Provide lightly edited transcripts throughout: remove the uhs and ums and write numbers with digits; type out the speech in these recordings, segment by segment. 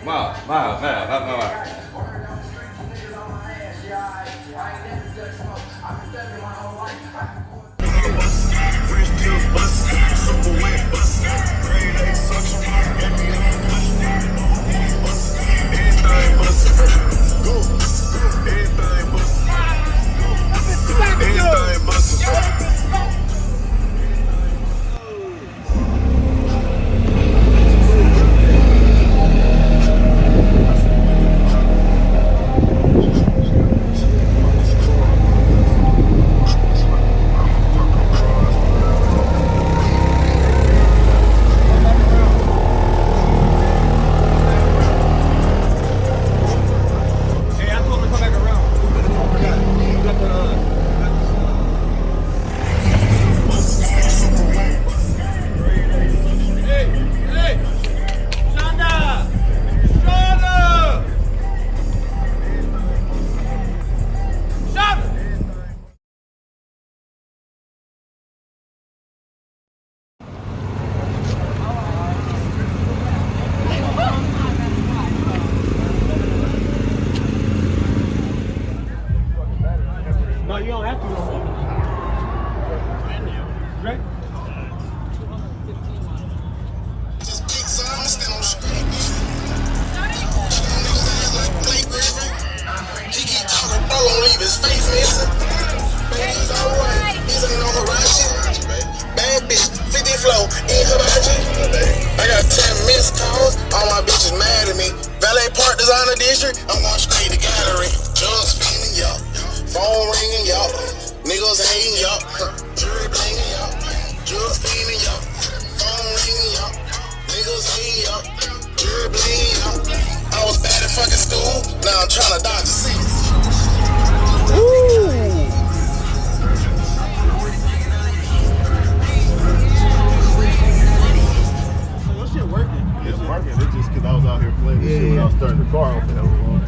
Ma. No, you don't have to. Right? He keep talking, bro, won't leave his face missing. Baby's alright, he's ain't on her right shit. Bad bitch, 50 flow, in her budget. I got 10 missed calls, all my bitches mad at me. Valet Park Designer District, I'm going straight to gallery. Drugs feeding y'all, phone ringing y'all, niggas hating y'all, jury blinging y'all, drugs feeding y'all, phone ringing y'all, niggas hating y'all, jury blinging y'all. I was bad at fucking school, now I'm trying to dodge the sentence. Your shit working. It's working. It's just because I was out here playing this shit when I was starting the car off the hell long.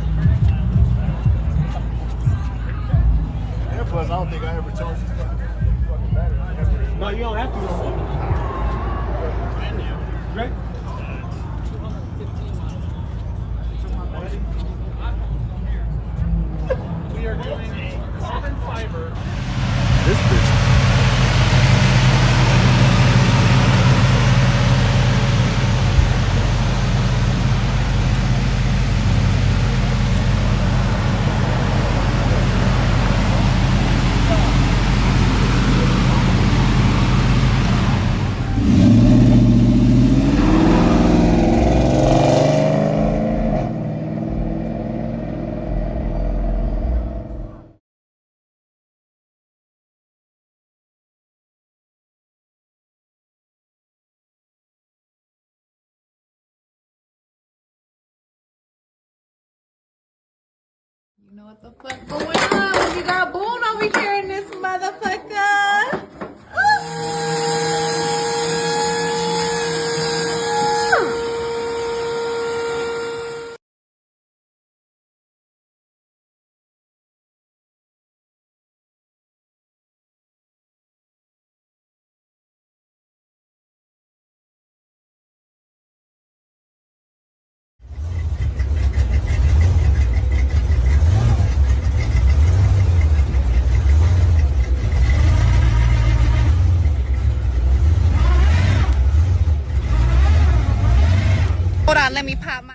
Yeah, plus I don't think I ever charged this fucking battery. No, you don't have to. Right? We are doing carbon fiber. This bitch. You know what the fuck going on? We got Boone over here in this motherfucker. Hold on, let me pop my